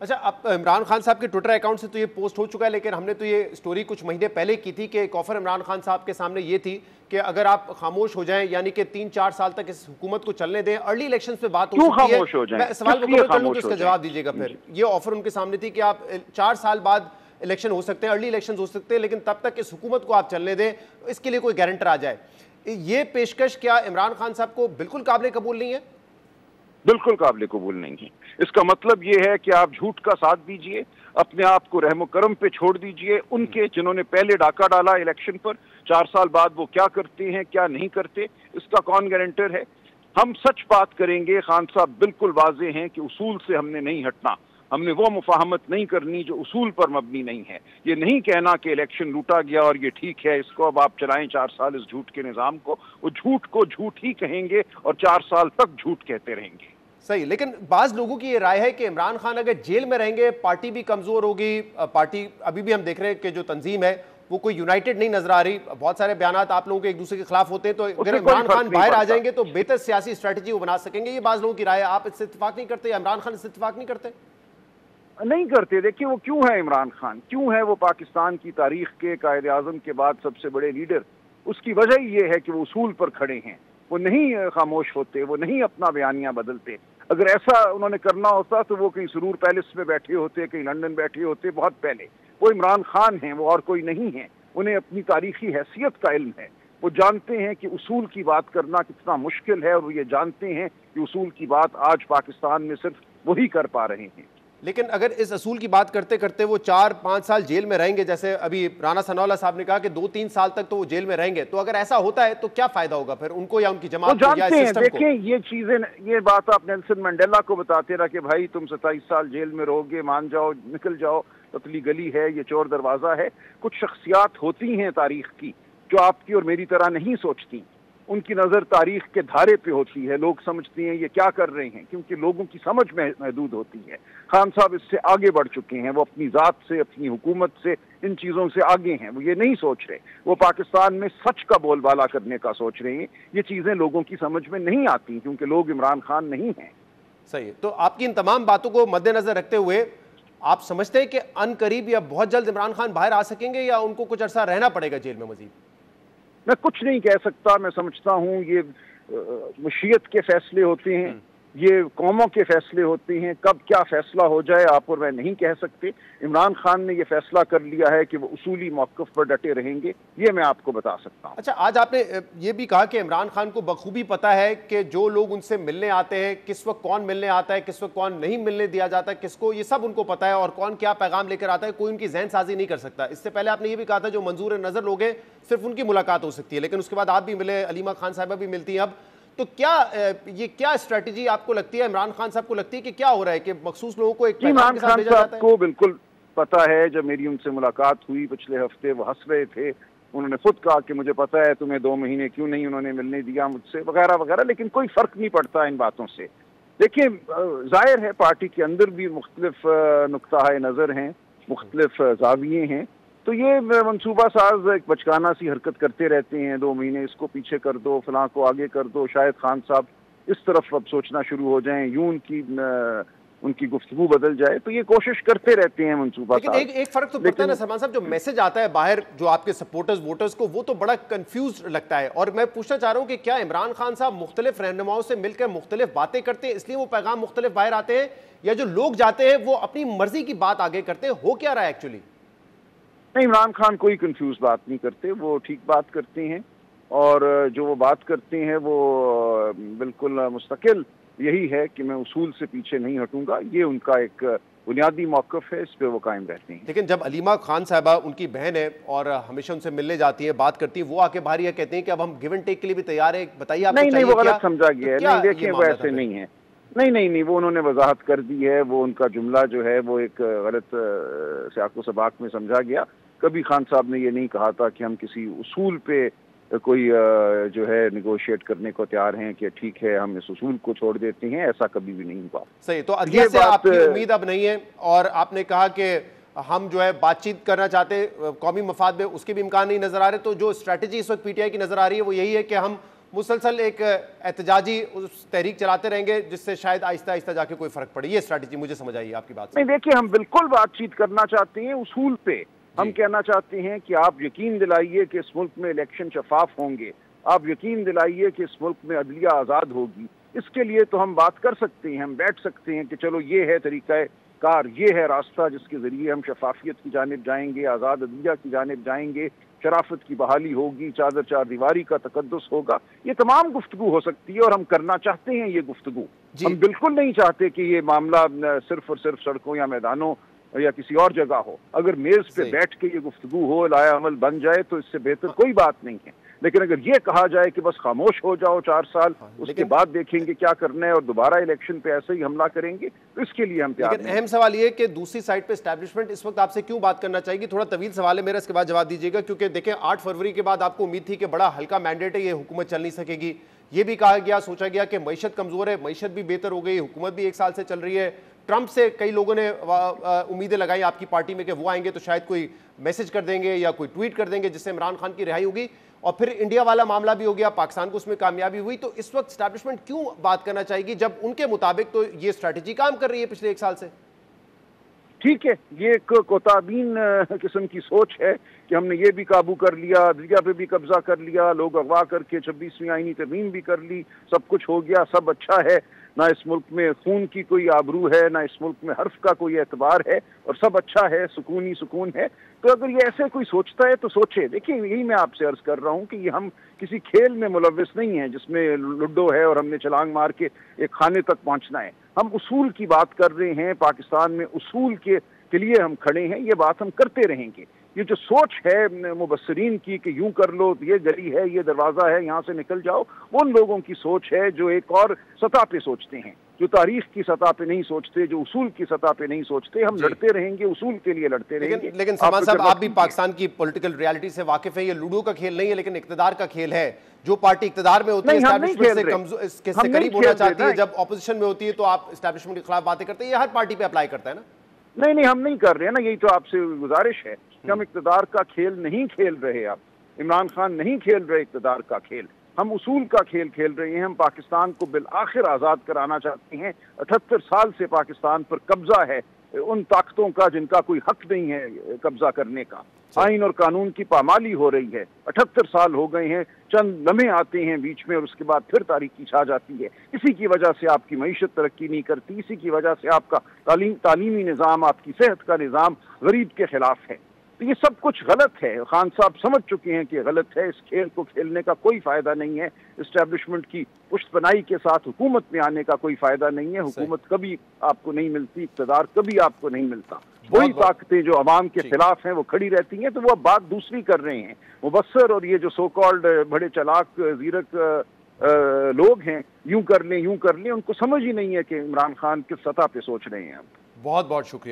अच्छा, अब इमरान खान साहब के ट्विटर अकाउंट से तो ये पोस्ट हो चुका है, लेकिन हमने तो ये स्टोरी कुछ महीने पहले की थी कि एक ऑफर इमरान खान साहब के सामने ये थी कि अगर आप खामोश हो जाएं, यानी कि 3-4 साल तक इस हुकूमत को चलने दें, अर्ली इलेक्शंस पे बात हो सकती है। मैं सवाल मुकम्मल कर लूं तो इसका जवाब दीजिएगा। फिर ये ऑफर उनके सामने थी कि आप 4 साल बाद इलेक्शन हो सकते हैं, अर्ली इलेक्शन हो सकते हैं, लेकिन तब तक इस हुकूमत को आप चलने दें, इसके लिए कोई गारंटर आ जाए। ये पेशकश क्या इमरान खान साहब को बिल्कुल काबिल कबूल नहीं है? बिल्कुल काबिल कबूल नहीं है। इसका मतलब ये है कि आप झूठ का साथ दीजिए, अपने आप को रहमो करम पे छोड़ दीजिए। उनके जिन्होंने पहले डाका डाला इलेक्शन पर, 4 साल बाद वो क्या करते हैं क्या नहीं करते, इसका कौन गारंटर है। हम सच बात करेंगे, खान साहब बिल्कुल वाजे हैं कि उसूल से हमने नहीं हटना, हमने वो मुफाहमत नहीं करनी जो उसूल पर मबनी नहीं है। ये नहीं कहना कि इलेक्शन लूटा गया और ये ठीक है, इसको अब आप चलाएं 4 साल इस झूठ के निज़ाम को। वो झूठ को झूठ ही कहेंगे और 4 साल तक झूठ कहते रहेंगे। सही, लेकिन बाज लोगों की ये राय है कि इमरान खान अगर जेल में रहेंगे पार्टी भी कमजोर होगी। पार्टी अभी भी हम देख रहे हैं कि जो तंजीम है वो कोई यूनाइटेड नहीं नजर आ रही। बहुत सारे बयानात आप लोगों के एक दूसरे के खिलाफ होते हैं, तो अगर इमरान खान बाहर आ जाएंगे तो बेहतर सियासी स्ट्रेटजी वो बना सकेंगे। ये बाज लोगों की राय है। आप इससे इत्तेफाक नहीं करते? इमरान खान इससे इत्तेफाक नहीं करते? नहीं करते। देखिए वो क्यों है इमरान खान, क्यों है वो पाकिस्तान की तारीख के कायद आजम के बाद सबसे बड़े लीडर। उसकी वजह ये है कि वो उसूल पर खड़े हैं, वो नहीं खामोश होते, वो नहीं अपना बयानिया बदलते। अगर ऐसा उन्होंने करना होता तो वो कहीं सुरूर पैलेस में बैठे होते, कहीं लंदन बैठे होते बहुत पहले। वो इमरान खान हैं, वो और कोई नहीं है। उन्हें अपनी तारीखी हैसियत का इल्म है। वो जानते हैं कि उसूल की बात करना कितना मुश्किल है, और वो ये जानते हैं कि उसूल की बात आज पाकिस्तान में सिर्फ वही कर पा रहे हैं। लेकिन अगर इस असूल की बात करते करते वो 4-5 साल जेल में रहेंगे, जैसे अभी राना सनाउल्लाह साहब ने कहा कि 2-3 साल तक तो वो जेल में रहेंगे, तो अगर ऐसा होता है तो क्या फायदा होगा फिर उनको या उनकी जमात को या सिस्टम को? देखिए ये चीजें, ये बात आप नेल्सन मंडेला को बताते रहा कि भाई तुम 27 साल जेल में रहोगे, मान जाओ, निकल जाओ, पतली गली है, ये चोर दरवाजा है। कुछ शख्सियात होती हैं तारीख की जो आपकी और मेरी तरह नहीं सोचती। उनकी नजर तारीख के धारे पे होती है। लोग समझते हैं ये क्या कर रहे हैं, क्योंकि लोगों की समझ महदूद होती है। खान साहब इससे आगे बढ़ चुके हैं। वो अपनी जात से, अपनी हुकूमत से, इन चीजों से आगे हैं। वो ये नहीं सोच रहे, वो पाकिस्तान में सच का बोलबाला करने का सोच रहे हैं। ये चीजें लोगों की समझ में नहीं आती क्योंकि लोग इमरान खान नहीं हैं। सही है। तो आपकी इन तमाम बातों को मद्देनजर रखते हुए आप समझते हैं कि अनकरीब या बहुत जल्द इमरान खान बाहर आ सकेंगे, या उनको कुछ अरसा रहना पड़ेगा जेल में मजीद? मैं कुछ नहीं कह सकता। मैं समझता हूँ ये मशीयत के फैसले होते हैं, ये कौमों के फैसले होते हैं। कब क्या फैसला हो जाए आप और मैं नहीं कह सकते। इमरान खान ने ये फैसला कर लिया है कि वो उसूली मौक़िफ़ पर डटे रहेंगे, ये मैं आपको बता सकता हूँ। अच्छा, आज आपने ये भी कहा कि इमरान खान को बखूबी पता है कि जो लोग उनसे मिलने आते हैं, किस वक्त कौन मिलने आता है, किस वक्त कौन नहीं मिलने दिया जाता है, किसको, ये सब उनको पता है, और कौन क्या पैगाम लेकर आता है, कोई उनकी जहन साजी नहीं कर सकता। इससे पहले आपने ये भी कहा था जो मंजूर नज़र लोग हैं सिर्फ उनकी मुलाकात हो सकती है, लेकिन उसके बाद आप भी मिले, अलीमा खान साहिबा भी मिलती हैं अब। तो क्या ये क्या स्ट्रेटजी आपको लगती है, इमरान खान साहब को लगती है कि क्या हो रहा है कि मखसूस लोगों को एक इमरान खान साहब को बिल्कुल पता है। जब मेरी उनसे मुलाकात हुई पिछले हफ्ते, वो हंस रहे थे। उन्होंने खुद कहा कि मुझे पता है तुम्हें 2 महीने क्यों नहीं उन्होंने मिलने दिया मुझसे, वगैरह वगैरह। लेकिन कोई फर्क नहीं पड़ता इन बातों से। देखिए जाहिर है पार्टी के अंदर भी मुख्तलिफ नुक्ता नज़र हैं, मुख्तलिफ जाविये हैं। तो ये मनसूबा साज एक बचकाना सी हरकत करते रहते हैं। 2 महीने इसको पीछे कर दो, फलां को आगे कर दो। शायद खान साहब इस तरफ अब सोचना शुरू हो जाएं, यूं उनकी गुफ्तगू बदल जाए। तो ये कोशिश करते रहते हैं मनसूबा साज। लेकिन एक फर्क तो पड़ता है ना सलमान साहब, जो मैसेज आता है बाहर जो आपके सपोर्टर्स वोटर्स को, वो तो बड़ा कंफ्यूज लगता है। और मैं पूछना चाह रहा हूँ कि क्या इमरान खान साहब मुख्तलिफ रहनुमाओं से मिलकर मुख्तलिफ बातें करते हैं इसलिए वो पैगाम मुख्तलिफ बाहर आते हैं, या जो लोग जाते हैं वो अपनी मर्जी की बात आगे करते हैं? हो क्या रहा है एक्चुअली? नहीं, इमरान खान कोई कंफ्यूज बात नहीं करते, वो ठीक बात करते हैं। और जो वो बात करते हैं वो बिल्कुल मुस्तकिल यही है कि मैं उसूल से पीछे नहीं हटूंगा। ये उनका एक बुनियादी मौक़िफ़ है, इस पे वो कायम रहते हैं। लेकिन जब अलीमा खान साहिबा, उनकी बहन है और हमेशा उनसे मिलने जाती है, बात करती है, वो आके बाहर ये कहते हैं कि अब हम गिव एंड टेक के लिए भी तैयार है, बताइए आपको नहीं, वो गलत समझा गया है। तो नहीं, देखिए वो ऐसे नहीं है। नहीं, वो उन्होंने वजाहत कर दी है। वो उनका जुमला जो है वो एक गलत सियाक़ो सबाक़ में समझा गया। कभी खान साहब ने ये नहीं कहा था कि हम किसी उसूल पे कोई जो है निगोशिएट करने को तैयार हैं कि ठीक है हम इस उसूल को छोड़ देते हैं, ऐसा कभी भी नहीं हुआ। सही, तो अदलिया से आपकी उम्मीद अब नहीं है, और आपने कहा कि हम जो है बातचीत करना चाहते कौमी मफाद में, उसके भी इम्कान नहीं नजर आ रहे। तो जो स्ट्रैटेजी इस वक्त पीटीआई की नजर आ रही है वो यही है कि हम मुसलसल एक एहतजाजी उस तहरीक चलाते रहेंगे जिससे शायद आहिस्ता आहिस्ता जाके कोई फर्क पड़े? ये स्ट्रैटेजी मुझे समझ आई आपकी बात से। नहीं, देखिए, हम बिल्कुल बातचीत करना चाहते हैं उसूल पे। हम कहना चाहते हैं कि आप यकीन दिलाइए कि इस मुल्क में इलेक्शन शफाफ होंगे, आप यकीन दिलाइए कि इस मुल्क में अदलिया आज़ाद होगी। इसके लिए तो हम बात कर सकते हैं, हम बैठ सकते हैं कि चलो ये है तरीका कार, ये है रास्ता जिसके ज़रिए हम शफाफियत की जानिब जाएंगे, आज़ाद अदलिया की जानिब जाएंगे, शराफत की बहाली होगी, चादर चार दीवारी का तकद्दुस होगा। ये तमाम गुफ्तगू हो सकती है और हम करना चाहते हैं ये गुफ्तगू। हम बिल्कुल नहीं चाहते कि ये मामला सिर्फ और सिर्फ सड़कों या मैदानों या किसी और जगह हो। अगर मेज पे बैठ के ये गुफ्तगू हो, लाया अमल बन जाए तो इससे बेहतर कोई बात नहीं है। लेकिन अगर ये कहा जाए कि बस खामोश हो जाओ 4 साल, उसके बाद देखेंगे क्या करना है और दोबारा इलेक्शन पे ऐसे ही हमला करेंगे, तो इसके लिए हम तैयार नहीं। अहम सवाल ये कि दूसरी साइड पे एस्टैब्लिशमेंट इस वक्त आपसे क्यों बात करना चाहेगी? थोड़ा तवील सवाल है मेरा, इसके बाद जवाब दीजिएगा। क्योंकि देखें 8 फरवरी के बाद आपको उम्मीद थी कि बड़ा हल्का मैंडेट है, ये हुकूमत चल नहीं सकेगी। ये भी कहा गया, सोचा गया कि मईशत कमजोर है, मईशत भी बेहतर हो गई, हुकूमत भी 1 साल से चल रही है। ट्रंप से कई लोगों ने उम्मीदें लगाई आपकी पार्टी में कि वो आएंगे तो शायद कोई मैसेज कर देंगे या कोई ट्वीट कर देंगे जिससे इमरान खान की रिहाई होगी। और फिर इंडिया वाला मामला भी हो गया, पाकिस्तान को उसमें कामयाबी हुई। तो इस वक्त एस्टैब्लिशमेंट क्यों बात करना चाहेगी जब उनके मुताबिक तो ये स्ट्रैटेजी काम कर रही है पिछले 1 साल से? ठीक है, ये एक कोताबीन किस्म की सोच है कि हमने ये भी काबू कर लिया, अदलिया पे भी कब्जा कर लिया, लोग अगवा करके 26वीं आईनी तरमीम भी कर ली, सब कुछ हो गया, सब अच्छा है, ना इस मुल्क में खून की कोई आबरू है, ना इस मुल्क में हर्फ का कोई एतबार है और सब अच्छा है, सुकून ही सुकून है। तो अगर ये ऐसे कोई सोचता है तो सोचे। देखिए, यही मैं आपसे अर्ज कर रहा हूँ कि हम किसी खेल में मुलव्विस नहीं है जिसमें लूडो है और हमने छलांग मार के एक खाने तक पहुंचना है। हम उसूल की बात कर रहे हैं, पाकिस्तान में उसूल के लिए हम खड़े हैं, ये बात हम करते रहेंगे। ये जो सोच है मुबस्सरीन की कि यूं कर लो, ये गली है, ये दरवाजा है, यहाँ से निकल जाओ, वो उन लोगों की सोच है जो एक और सतह पे सोचते हैं, जो तारीख की सतह पे नहीं सोचते, जो उसूल की सतह पे नहीं सोचते। हम लड़ते रहेंगे, उसूल के लिए लड़ते रहेंगे। लेकिन सलमान साहब, आप भी पाकिस्तान की पॉलिटिकल रियलिटी से वाकिफ है। ये लूडो का खेल नहीं है, लेकिन इकतदार का खेल है। जो पार्टी इकतदार में होती है एस्टैब्लिशमेंट से करीब होना चाहती है, जब ऑपोजिशन में होती है तो आप एस्टैब्लिशमेंट के खिलाफ बातें करते हैं। ये हर पार्टी पे अप्लाई करता है ना? नहीं, हम नहीं कर रहे हैं ना, यही तो आपसे गुजारिश है कि हम इक़्तिदार का खेल नहीं खेल रहे। अब इमरान खान नहीं खेल रहे इक़्तिदार का खेल, हम उसूल का खेल खेल रहे हैं। हम पाकिस्तान को बिल आखिर आज़ाद कराना चाहते हैं। 78 साल से पाकिस्तान पर कब्जा है उन ताकतों का जिनका कोई हक नहीं है कब्जा करने का। आइन और कानून की पामाली हो रही है। 78 साल हो गए हैं, चंद लम्हे आते हैं बीच में और उसके बाद फिर तारीकी छा जाती है। इसी की वजह से आपकी मईशत तरक्की नहीं करती, इसी की वजह से आपका तालीमी निज़ाम, आपकी सेहत का निज़ाम गरीब के खिलाफ है। तो ये सब कुछ गलत है। खान साहब समझ चुके हैं कि गलत है। इस खेल को खेलने का कोई फायदा नहीं है। इस्टेब्लिशमेंट की पुश्तपनाही के साथ हुकूमत में आने का कोई फायदा नहीं है। हुकूमत कभी आपको नहीं मिलती, इक़्तिदार कभी आपको नहीं मिलता। वही ताकतें जो अवाम के खिलाफ हैं वो खड़ी रहती हैं। तो वो अब बात दूसरी कर रहे हैं। मुबस्सर और ये जो सो कॉल्ड बड़े चालाक जीरक लोग हैं, यूं कर लें, उनको समझ ही नहीं है कि इमरान खान किस सतह पे सोच रहे हैं। बहुत बहुत शुक्रिया।